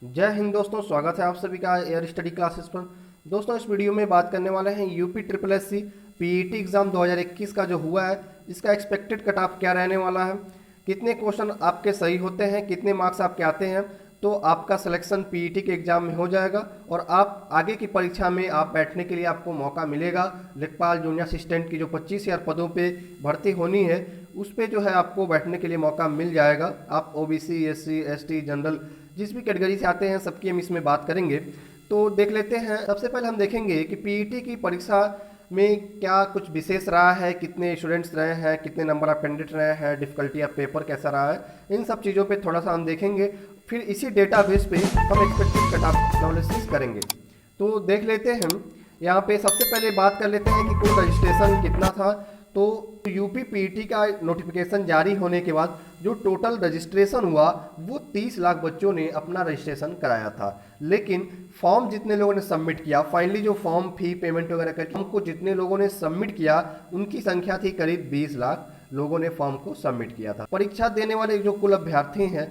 जय हिंद दोस्तों, स्वागत है आप सभी का एयर स्टडी क्लासेस पर। दोस्तों, इस वीडियो में बात करने वाले हैं UP triple S C PET exam 2021 का जो हुआ है, इसका एक्सपेक्टेड कट ऑफ क्या रहने वाला है, कितने क्वेश्चन आपके सही होते हैं, कितने मार्क्स आपके आते हैं, तो आपका सिलेक्शन पीईटी के एग्ज़ाम में हो जाएगा और आप आगे की परीक्षा में आप बैठने के लिए आपको मौका मिलेगा। लेखपाल जूनियर असिस्टेंट की जो 25,000 पदों पे भर्ती होनी है, उस पे जो है आपको बैठने के लिए मौका मिल जाएगा। आप ओबीसी, एससी, एसटी, जनरल जिस भी कैटेगरी से आते हैं सबकी हम इसमें बात करेंगे। तो देख लेते हैं। सबसे पहले हम देखेंगे कि पीईटी की परीक्षा में क्या कुछ विशेष रहा है, कितने स्टूडेंट्स रहे हैं, कितने नंबर ऑफ कैंडिडेट रहे हैं, डिफिकल्टी ऑफ पेपर कैसा रहा है, इन सब चीज़ों पे थोड़ा सा हम देखेंगे। फिर इसी डेटाबेस पे हम एक्सपेक्टेड कट ऑफ एनालिसिस करेंगे। तो देख लेते हैं हम। यहाँ पे सबसे पहले बात कर लेते हैं कि कुल रजिस्ट्रेशन कितना था। तो यूपी पीईटी का नोटिफिकेशन जारी होने के बाद जो टोटल रजिस्ट्रेशन हुआ वो 30 लाख बच्चों ने अपना रजिस्ट्रेशन कराया था। लेकिन फॉर्म जितने लोगों ने सबमिट किया, फाइनली जो फॉर्म फी पेमेंट वगैरह करके हमको जितने लोगों ने सबमिट किया, उनकी संख्या थी करीब 20 लाख लोगों ने फॉर्म को सबमिट किया था। परीक्षा देने वाले जो कुल अभ्यर्थी हैं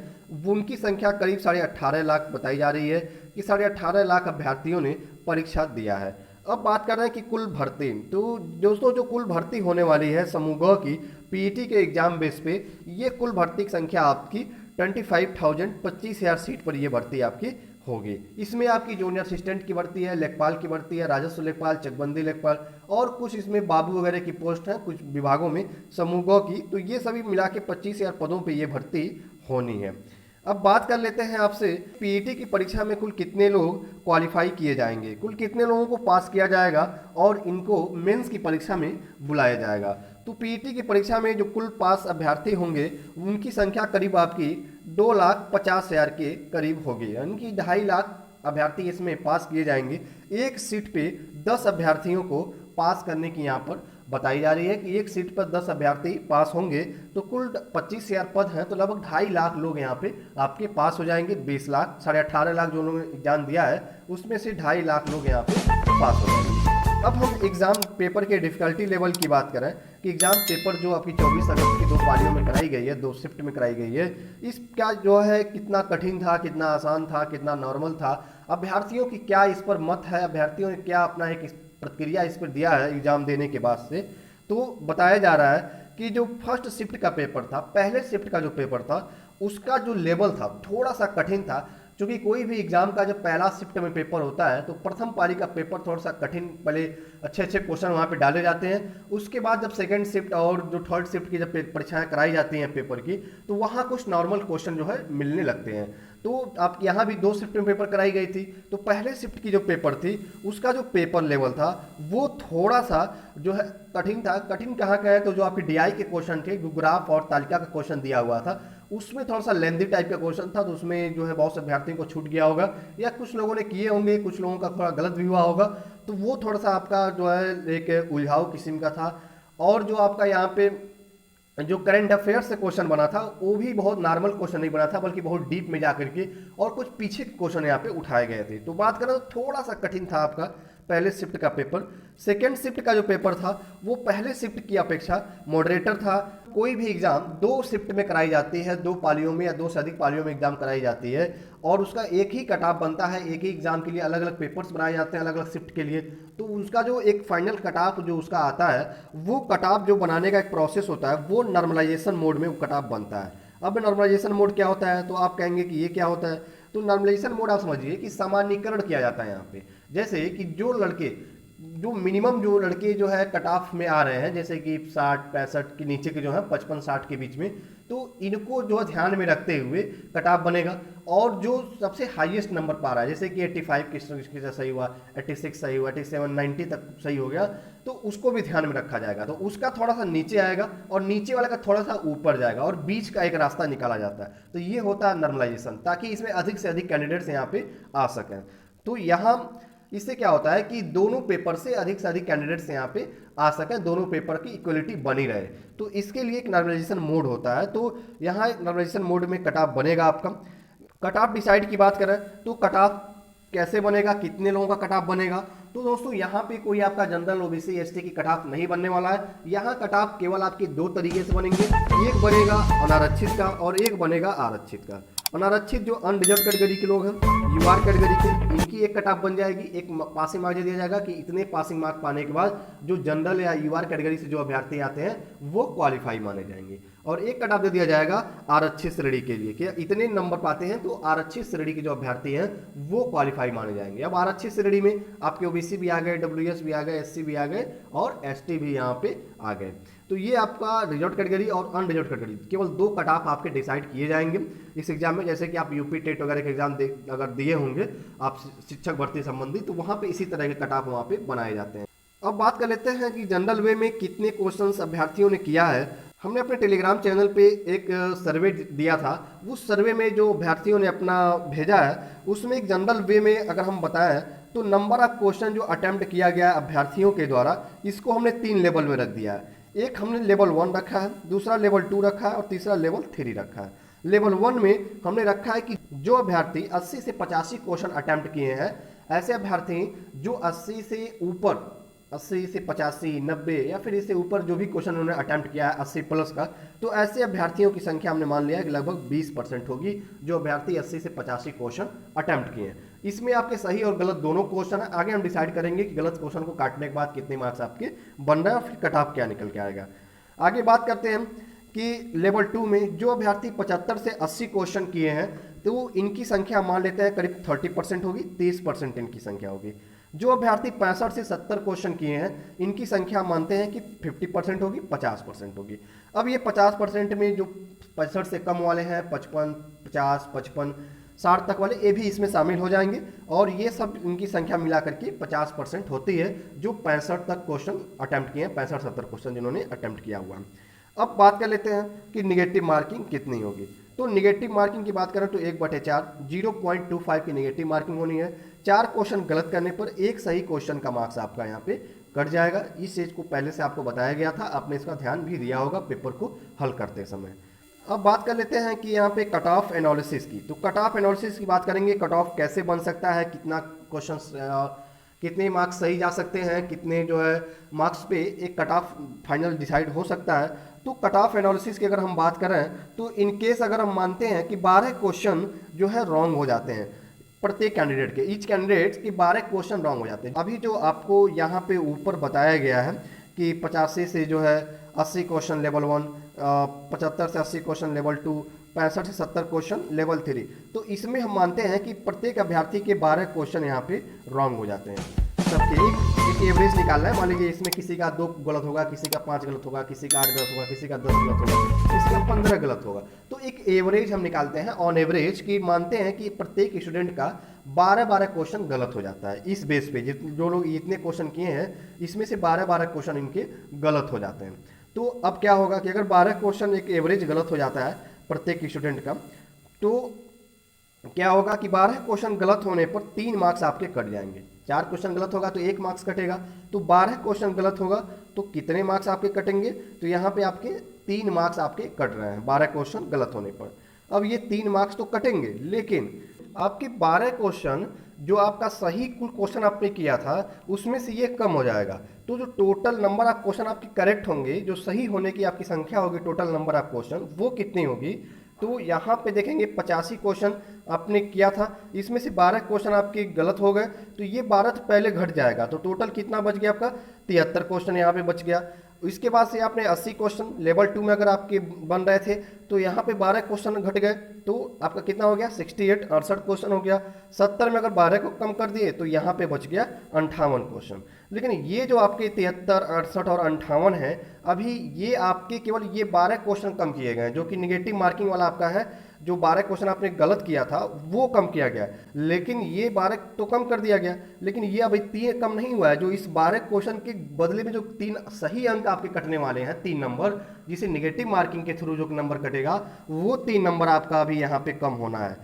उनकी संख्या करीब 18.5 लाख बताई जा रही है कि 18.5 लाख अभ्यर्थियों ने परीक्षा दिया है। अब बात कर रहे हैं कि कुल भर्ती। तो दोस्तों, जो कुल भर्ती होने वाली है समूह ग की पीईटी के एग्जाम बेस पे, ये कुल भर्ती की संख्या आपकी 25,000 सीट पर ये भर्ती आपकी होगी। इसमें आपकी जूनियर असिस्टेंट की भर्ती है, लेखपाल की भर्ती है, राजस्व लेखपाल, चकबंदी लेखपाल और कुछ इसमें बाबू वगैरह की पोस्ट हैं कुछ विभागों में समूह ग की। तो ये सभी मिला के 25,000 पदों पर ये भर्ती होनी है। अब बात कर लेते हैं आपसे, पीईटी की परीक्षा में कुल कितने लोग क्वालिफाई किए जाएंगे, कुल कितने लोगों को पास किया जाएगा और इनको मेंस की परीक्षा में बुलाया जाएगा। तो पीईटी की परीक्षा में जो कुल पास अभ्यर्थी होंगे उनकी संख्या करीब आपकी 2,50,000 के करीब होगी, यानी कि 2.5 लाख अभ्यर्थी इसमें पास किए जाएंगे। एक सीट पे 10 अभ्यर्थियों को पास करने की यहाँ पर बताई जा रही है कि एक सीट पर 10 अभ्यर्थी पास होंगे तो कुल 25,000 पद हैं, तो लगभग 2.5 लाख लोग यहाँ पे आपके पास हो जाएंगे। 20 लाख 18.5 लाख जो लोगों ने एग्जाम दिया है उसमें से 2.5 लाख लोग यहाँ पे पास हो जाएंगे। अब हम एग्जाम पेपर के डिफिकल्टी लेवल की बात करें कि एग्जाम पेपर जो आपकी 24 अगस्त की 2 पारियों में कराई गई है, 2 शिफ्ट में कराई गई है, इसका जो है कितना कठिन था, कितना आसान था, कितना नॉर्मल था, अभ्यर्थियों की क्या इस पर मत है, अभ्यर्थियों ने क्या अपना एक प्रतिक्रिया इस पर दिया है एग्जाम देने के बाद से। तो बताया जा रहा है कि जो फर्स्ट शिफ्ट का पेपर था, पहले शिफ्ट का जो पेपर था, उसका जो लेवल था थोड़ा सा कठिन था। क्योंकि कोई भी एग्जाम का जब पहला शिफ्ट में पेपर होता है तो प्रथम पारी का पेपर थोड़ा सा कठिन, पहले अच्छे अच्छे क्वेश्चन वहाँ पे डाले जाते हैं। उसके बाद जब सेकंड शिफ्ट और जो थर्ड शिफ्ट की जब परीक्षाएं कराई जाती हैं पेपर की, तो वहाँ कुछ नॉर्मल क्वेश्चन जो है मिलने लगते हैं। तो आप यहाँ भी 2 शिफ्ट में पेपर कराई गई थी। तो पहले शिफ्ट की जो पेपर थी उसका जो पेपर लेवल था वो थोड़ा सा जो है कठिन था। कठिन कहाँ का है, तो जो आपके डीआई के क्वेश्चन थे, ग्राफ और तालिका का क्वेश्चन दिया हुआ था, उसमें थोड़ा सा लेंदी टाइप का क्वेश्चन था। तो उसमें जो है बहुत से अभ्यर्थियों को छूट गया होगा, या कुछ लोगों ने किए होंगे, कुछ लोगों का थोड़ा गलत भी हुआ होगा। तो वो थोड़ा सा आपका जो है एक उलझाव किस्म का था। और जो आपका यहाँ पे जो करंट अफेयर से क्वेश्चन बना था वो भी बहुत नॉर्मल क्वेश्चन नहीं बना था, बल्कि बहुत डीप में जाकर के और कुछ पीछे के क्वेश्चन यहाँ पे उठाए गए थे। तो बात करें तो थोड़ा सा कठिन था आपका पहले शिफ्ट का पेपर। सेकेंड शिफ्ट का जो पेपर था वो पहले शिफ्ट की अपेक्षा मॉडरेटर था। कोई भी एग्जाम 2 शिफ्ट में कराई जाती है, 2 पालियों में या 2 से अधिक पालियों में एग्जाम कराई जाती है, और उसका एक ही कट ऑफ बनता है। एक ही एग्जाम के लिए अलग अलग पेपर्स बनाए जाते हैं अलग अलग शिफ्ट के लिए। तो उसका जो एक फाइनल कट ऑफ जो उसका आता है, वो कट ऑफ जो बनाने का एक प्रोसेस होता है, वो नॉर्मलाइजेशन मोड में वो कट ऑफ बनता है। अब नॉर्मलाइजेशन मोड क्या होता है, तो आप कहेंगे कि ये क्या होता है। तो नॉर्मलाइजेशन मोड आप समझिए कि सामान्यीकरण किया जाता है यहाँ पे। जैसे कि जो मिनिमम जो लड़के जो है कट ऑफ में आ रहे हैं, जैसे कि 60-65 के नीचे के जो है 55-60 के बीच में, तो इनको जो है ध्यान में रखते हुए कट ऑफ बनेगा। और जो सबसे हाईएस्ट नंबर पा रहा है, जैसे कि 85 किसका सही हुआ, 86 सही हुआ, 87, 90 तक सही हो गया, तो उसको भी ध्यान में रखा जाएगा। तो उसका थोड़ा सा नीचे आएगा और नीचे वाले का थोड़ा सा ऊपर जाएगा और बीच का एक रास्ता निकाला जाता है। तो ये होता है नॉर्मलाइजेशन, ताकि इसमें अधिक से अधिक कैंडिडेट्स यहाँ पे आ सकें। तो यहाँ इससे क्या होता है कि दोनों पेपर से अधिक कैंडिडेट्स यहाँ पे आ सकें, दोनों पेपर की इक्वलिटी बनी रहे। तो इसके लिए एक नॉर्मलाइजेशन मोड होता है। तो यहाँ नॉर्मलाइजेशन मोड में कट ऑफ बनेगा आपका। कट ऑफ डिसाइड की बात करें तो कट ऑफ कैसे बनेगा, कितने लोगों का कट ऑफ बनेगा। तो दोस्तों, यहाँ पे कोई आपका जनरल, ओबीसी, एसटी की कट ऑफ नहीं बनने वाला है। यहाँ कट ऑफ केवल आपके 2 तरीके से बनेंगे, एक बनेगा अनारक्षित का और एक बनेगा आरक्षित का। अनारक्षित जो अनरिजर्व कैटेगरी के लोग हैं, यूआर कैटेगरी के, इनकी एक कट ऑफ बन जाएगी, एक पासिंग मार्क दे दिया जाएगा कि इतने पासिंग मार्क पाने के बाद जो जनरल या यूआर कैटेगरी से जो अभ्यर्थी आते हैं वो क्वालिफाई माने जाएंगे। और एक कट ऑफ दे दिया जाएगा आरक्षित श्रेणी के लिए कि इतने नंबर पाते हैं तो आरक्षित श्रेणी के जो अभ्यर्थी हैं वो क्वालिफाई माने जाएंगे। अब आरक्षित श्रेणी में आपके ओबीसी भी आ गए, डब्ल्यूएस भी आ गए, एससी भी आ गए और एसटी भी यहाँ पे आ गए। तो ये आपका रिजर्व कैटेगरी और अनरिजर्व कैटेगरी केवल 2 कट ऑफ आपके डिसाइड किए जाएंगे इस एग्जाम में। जैसे कि आप यूपी टेट वगैरह के एग्जाम अगर दिए होंगे आप शिक्षक भर्ती संबंधी, तो वहाँ पे इसी तरह के कट ऑफ वहाँ पे बनाए जाते हैं। अब बात कर लेते हैं कि जनरल वे में कितने क्वेश्चंस अभ्यर्थियों ने किया है। हमने अपने टेलीग्राम चैनल पे एक सर्वे दिया था, उस सर्वे में जो अभ्यर्थियों ने अपना भेजा है उसमें एक जनरल वे में अगर हम बताएं तो नंबर ऑफ क्वेश्चन जो अटेम्प्ट किया गया है अभ्यर्थियों के द्वारा, इसको हमने 3 लेवल में रख दिया है। एक हमने लेवल 1 रखा है, दूसरा लेवल 2 रखा है और तीसरा लेवल 3 रखा है। लेवल 1 में हमने रखा है कि जो अभ्यर्थी 80 से 85 क्वेश्चन अटेम्प्ट किए हैं, ऐसे अभ्यर्थी जो 80 से ऊपर 80 से 85, 90 या फिर इससे ऊपर जो भी क्वेश्चन उन्होंने अटेम्प्ट किया है 80 प्लस का, तो ऐसे अभ्यर्थियों की संख्या हमने मान लिया है कि लगभग 20% होगी जो अभ्यर्थी 80 से 85 क्वेश्चन अटेम्प्ट किए हैं। इसमें आपके सही और गलत दोनों क्वेश्चन है। आगे हम डिसाइड करेंगे कि गलत क्वेश्चन को काटने के बाद कितने मार्क्स आपके बन रहे हैं और फिर कट ऑफ क्या निकल के आएगा। आगे बात करते हैं कि लेवल 2 में जो अभ्यर्थी 75 से 80 क्वेश्चन किए हैं तो इनकी संख्या मान लेते हैं करीब 30% होगी, 30% इनकी संख्या होगी। जो अभ्यर्थी 65 से 70 क्वेश्चन किए हैं इनकी संख्या मानते हैं कि 50% होगी, 50% होगी। अब ये 50% में जो 65 से कम वाले हैं, 55, 50, 55, 60 तक वाले, ये भी इसमें शामिल हो जाएंगे और ये सब इनकी संख्या मिला करके 50% होती है जो 65 तक क्वेश्चन अटेम्प्ट किए हैं, 65-70 क्वेश्चन जिन्होंने अटेम्प्ट किया हुआ है। अब बात कर लेते हैं कि निगेटिव मार्किंग कितनी होगी। तो निगेटिव मार्किंग की बात करें तो 1/4 0.25 की निगेटिव मार्किंग होनी है। 4 क्वेश्चन गलत करने पर एक सही क्वेश्चन का मार्क्स आपका यहाँ पे कट जाएगा। इस चीज़ को पहले से आपको बताया गया था, आपने इसका ध्यान भी दिया होगा पेपर को हल करते समय। अब बात कर लेते हैं कि यहाँ पे कट ऑफ एनालिसिस की। तो कट ऑफ एनालिसिस की बात करेंगे, कट ऑफ कैसे बन सकता है, कितना क्वेश्चन कितने मार्क्स सही जा सकते हैं, कितने जो है मार्क्स पे एक कट ऑफ फाइनल डिसाइड हो सकता है। तो कट ऑफ एनालिसिस की अगर हम बात करें तो इन केस अगर हम मानते हैं कि 12 क्वेश्चन जो है रॉन्ग हो जाते हैं प्रत्येक कैंडिडेट के, ईच कैंडिडेट के 12 क्वेश्चन रॉन्ग हो जाते हैं। अभी जो आपको यहाँ पे ऊपर बताया गया है कि 85 से जो है 80 क्वेश्चन लेवल 1, 75 से 80 क्वेश्चन लेवल 2, 65 से 70 क्वेश्चन लेवल 3, तो इसमें हम मानते हैं कि प्रत्येक अभ्यर्थी के 12 क्वेश्चन यहाँ पे रॉन्ग हो जाते हैं। सबके एक एवरेज निकालना है। मान लीजिए इसमें किसी का 2 गलत होगा, किसी का 5 गलत होगा, किसी का 8 गलत होगा, किसी का 10 गलत होगा, किसी का 15 गलत होगा। तो एक एवरेज हम निकालते हैं ऑन एवरेज कि मानते हैं कि प्रत्येक स्टूडेंट का 12-12 क्वेश्चन गलत हो जाता है। इस बेस पे जो लोग इतने क्वेश्चन किए हैं इसमें से 12-12 क्वेश्चन इनके गलत हो जाते हैं। तो अब क्या होगा कि अगर 12 क्वेश्चन एक एवरेज गलत हो जाता है प्रत्येक स्टूडेंट का, तो क्या होगा कि 12 क्वेश्चन गलत होने पर 3 मार्क्स आपके कट जाएंगे। 4 क्वेश्चन गलत होगा तो 1 मार्क्स कटेगा, तो 12 क्वेश्चन गलत होगा तो कितने मार्क्स आपके कटेंगे, तो यहाँ पे आपके 3 मार्क्स आपके कट रहे हैं 12 क्वेश्चन गलत होने पर। अब ये 3 मार्क्स तो कटेंगे, लेकिन आपके 12 क्वेश्चन जो आपका सही कुल क्वेश्चन आपने किया था उसमें से ये कम हो जाएगा। तो जो टोटल नंबर ऑफ क्वेश्चन आपके करेक्ट होंगे, जो सही होने की आपकी संख्या होगी टोटल नंबर ऑफ क्वेश्चन, वो कितनी होगी, तो यहाँ पे देखेंगे 85 क्वेश्चन आपने किया था, इसमें से 12 क्वेश्चन आपके गलत हो गए, तो ये 12 तो पहले घट जाएगा, तो टोटल कितना बच गया आपका 73 क्वेश्चन यहाँ पे बच गया। इसके बाद से आपने 80 क्वेश्चन लेवल 2 में अगर आपके बन रहे थे तो यहाँ पे 12 क्वेश्चन घट गए, तो आपका कितना हो गया 68 क्वेश्चन हो गया। 70 में अगर 12 को कम कर दिए तो यहाँ पे बच गया 58 क्वेश्चन। लेकिन ये जो आपके 73, 68 और 58 है, अभी ये आपके केवल ये 12 क्वेश्चन कम किए गए हैं, जो कि निगेटिव मार्किंग वाला आपका है। जो 12 क्वेश्चन आपने गलत किया था वो कम किया गया, लेकिन ये 12 तो कम कर दिया गया, लेकिन ये अभी 3 कम नहीं हुआ है। जो इस 12 क्वेश्चन के बदले में जो 3 सही अंक आपके कटने वाले हैं, 3 नंबर, जिसे निगेटिव मार्किंग के थ्रू जो नंबर कटेगा वो 3 नंबर आपका अभी यहाँ पे कम होना है।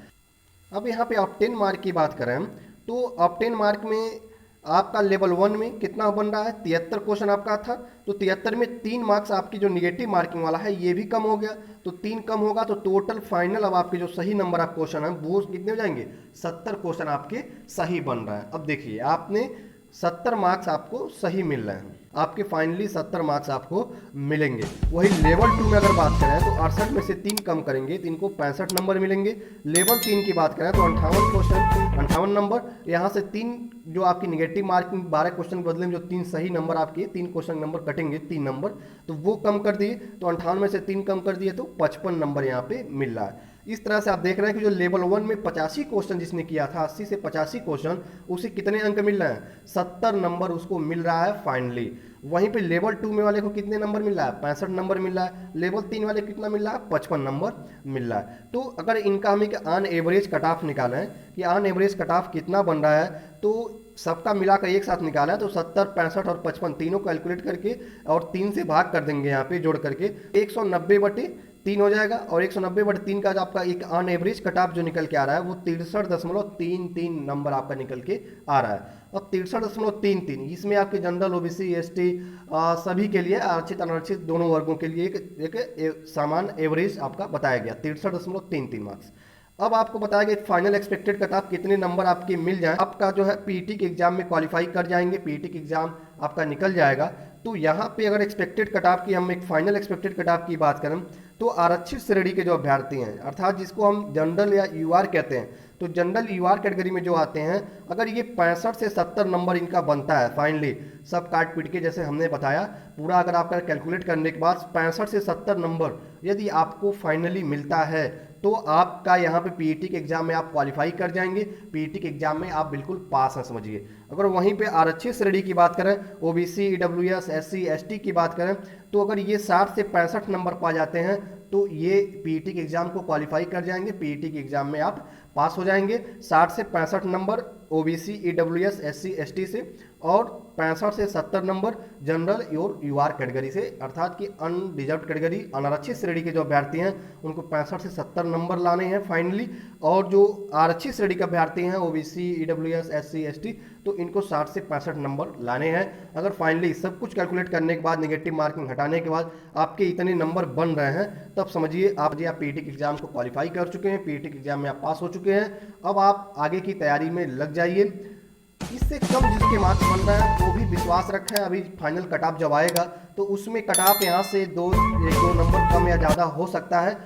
अब यहाँ पे ऑब्टेन मार्क की बात करें तो ऑब्टेन मार्क में आपका लेवल 1 में कितना बन रहा है 73 क्वेश्चन आपका था, तो 73 में 3 मार्क्स आपकी जो निगेटिव मार्किंग वाला है ये भी कम हो गया, तो 3 कम होगा तो टोटल फाइनल अब आपके जो सही नंबर ऑफ क्वेश्चन है वो कितने हो जाएंगे 70 क्वेश्चन आपके सही बन रहा है। अब देखिए आपने 70 मार्क्स आपको सही मिल रहे हैं, आपके फाइनली 70 मार्क्स आपको मिलेंगे। वही लेवल 2 में अगर बात करें तो 68 में से 3 कम करेंगे तो इनको 65 नंबर मिलेंगे। लेवल 3 की बात करें तो 58 क्वेश्चन 58 नंबर, यहाँ से 3 जो आपकी निगेटिव मार्किंग 12 क्वेश्चन के बदले में जो 3 सही नंबर आपके 3 क्वेश्चन नंबर कटेंगे 3 नंबर, तो वो कम कर दिए, तो 58 में से 3 कम कर दिए तो 55 नंबर यहाँ पे मिल रहा है। इस तरह से आप देख रहे हैं कि जो लेवल 1 में 85 क्वेश्चन जिसने किया था, 80 से 85 क्वेश्चन, उसे कितने अंक मिल रहे हैं, 70 नंबर उसको मिल रहा है फाइनली। वहीं पे लेवल 2 में वाले को कितने नंबर मिल रहा है, 65 नंबर मिल रहा है। लेवल 3 वाले कितना मिल रहा है, 55 नंबर मिल रहा है। तो अगर इनका हमें ऑन एवरेज कट ऑफ निकाला है कि ऑन एवरेज कट ऑफ कितना बन रहा है, तो सबका मिलाकर एक साथ निकाला है तो 70, 65 और 55 तीनों कैलकुलेट करके और 3 से भाग कर देंगे यहाँ पे जोड़ करके 190/3 हो जाएगा। और 190/3 का जो आपका एक ऑन एवरेज कट ऑफ जो निकल के आ रहा है वो 63.33 नंबर आपका निकल के आ रहा है। अब 63.33 इसमें आपके जनरल, ओबीसी, एसटी सभी के लिए, आरक्षित अनारक्षित दोनों वर्गों के लिए एक समान एवरेज आपका बताया गया 63.33 मार्क्स। अब आपको बताया गया फाइनल एक्सपेक्टेड कट ऑफ कितने नंबर आपके मिल जाए, आपका जो है पीटी के एग्जाम में क्वालिफाई कर जाएंगे, पीटी के एग्जाम आपका निकल जाएगा। तो यहाँ पे अगर एक्सपेक्टेड कट ऑफ की हम एक फाइनल एक्सपेक्टेड कट ऑफ की बात करें तो आरक्षित श्रेणी के जो अभ्यर्थी हैं, अर्थात जिसको हम जनरल या यूआर कहते हैं, तो जनरल यूआर कैटेगरी में जो आते हैं, अगर ये 65 से 70 नंबर इनका बनता है फाइनली, सब काट पीट के जैसे हमने बताया पूरा, अगर आपका कैलकुलेट करने के बाद 65 से 70 नंबर यदि आपको फाइनली मिलता है तो आपका यहाँ पे पीईटी के एग्जाम में आप क्वालिफाई कर जाएंगे, पीईटी के एग्जाम में आप बिल्कुल पास हैं समझिए। अगर वहीं पे आरक्षित श्रेणी की बात करें, ओबीसी, ईडब्ल्यूएस, एससी, एसटी की बात करें, तो अगर ये 60 से 65 नंबर पा जाते हैं तो ये पीईटी के एग्जाम को क्वालिफाई कर जाएंगे, पीईटी के एग्जाम में आप पास हो जाएंगे। 60 से 65 number OBC, EWS, SC, ST से, और 65 से 70 नंबर जनरल और यूआर कैटेगरी से, अर्थात कि अनडिजर्व कैटेगरी अनारक्षित श्रेणी के जो अभ्यर्थी हैं उनको 65 से 70 नंबर लाने हैं फाइनली। और जो आरक्षित श्रेणी के अभ्यर्थी हैं ओबीसी, ईडब्ल्यूएस, एससी, एसटी, तो इनको 60 से 65 नंबर लाने हैं। अगर फाइनली सब कुछ कैलकुलेट करने के बाद, नेगेटिव मार्किंग हटाने के बाद आपके इतने नंबर बन रहे हैं, तब समझिए आप पीईटी के एग्जाम को क्वालिफाई कर चुके हैं, पीईटी के एग्जाम में आप पास हो चुके हैं। अब आप आगे की तैयारी में लग जाइए। इससे कम जिसके मार्क्स बन रहे हैं वो भी विश्वास रखें, अभी फाइनल कट ऑफ जब आएगा तो उसमें कट ऑफ यहाँ से एक दो नंबर कम या ज़्यादा हो सकता है,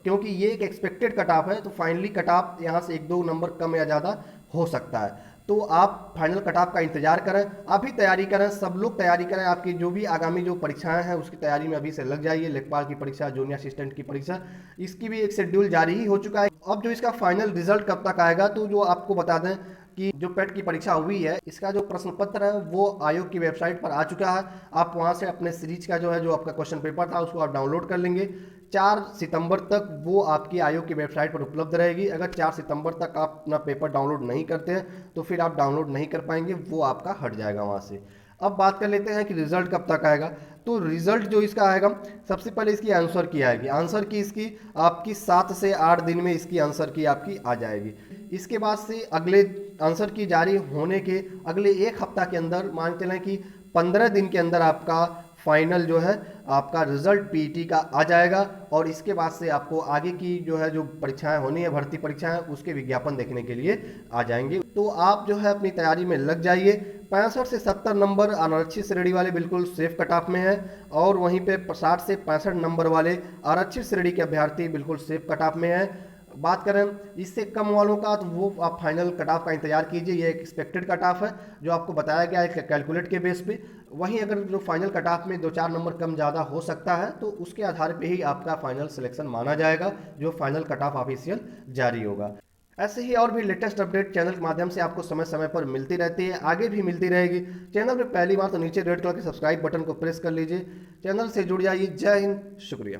क्योंकि ये एक एक्सपेक्टेड कट ऑफ है, तो फाइनली कट ऑफ यहाँ से 1-2 नंबर कम या ज़्यादा हो सकता है। तो आप फाइनल कट ऑफ का इंतजार करें, अभी तैयारी करें, सब लोग तैयारी करें। आपकी जो भी आगामी जो परीक्षाएं हैं उसकी तैयारी में अभी से लग जाइए। लेखपाल की परीक्षा, जूनियर असिस्टेंट की परीक्षा, इसकी भी एक शेड्यूल जारी ही हो चुका है। अब जो इसका फाइनल रिजल्ट कब तक आएगा, तो जो आपको बता दें कि जो पेट की परीक्षा हुई है इसका जो प्रश्न पत्र है वो आयोग की वेबसाइट पर आ चुका है। आप वहां से अपने सीरीज का जो है, जो आपका क्वेश्चन पेपर था उसको आप डाउनलोड कर लेंगे। 4 सितंबर तक वो आपकी आयोग की वेबसाइट पर उपलब्ध रहेगी। अगर 4 सितंबर तक आप अपना पेपर डाउनलोड नहीं करते हैं तो फिर आप डाउनलोड नहीं कर पाएंगे, वो आपका हट जाएगा वहाँ से। अब बात कर लेते हैं कि रिजल्ट कब तक आएगा। तो रिजल्ट जो इसका आएगा, सबसे पहले इसकी आंसर की आएगी। आंसर की इसकी आपकी 7 से 8 दिन में इसकी आंसर की आपकी आ जाएगी। इसके बाद से अगले आंसर की जारी होने के अगले 1 हफ्ता के अंदर, मान के चलें कि 15 दिन के अंदर आपका फाइनल जो है आपका रिजल्ट पीईटी का आ जाएगा। और इसके बाद से आपको आगे की जो है, जो परीक्षाएं होनी है, भर्ती परीक्षाएं, उसके विज्ञापन देखने के लिए आ जाएंगे। तो आप जो है अपनी तैयारी में लग जाइए। 65 से 70 नंबर अनारक्षित श्रेणी वाले बिल्कुल सेफ कट ऑफ में है, और वहीं पे 60 से 65 नंबर वाले आरक्षित श्रेणी के अभ्यर्थी बिल्कुल सेफ कट ऑफ में है। बात करें इससे कम वालों का, तो वो आप फाइनल कट ऑफ का इंतजार कीजिए। ये एक एक्सपेक्टेड कट ऑफ है जो आपको बताया गया है कैलकुलेट के बेस पे। वहीं अगर जो फाइनल कट ऑफ में 2-4 नंबर कम ज़्यादा हो सकता है तो उसके आधार पे ही आपका फाइनल सिलेक्शन माना जाएगा, जो फाइनल कट ऑफ ऑफिशियल जारी होगा। ऐसे ही और भी लेटेस्ट अपडेट चैनल के माध्यम से आपको समय समय पर मिलती रहती है, आगे भी मिलती रहेगी। चैनल में पहली बार तो नीचे रेड कलर के सब्सक्राइब बटन को प्रेस कर लीजिए, चैनल से जुड़ जाइए। जय हिंद, शुक्रिया।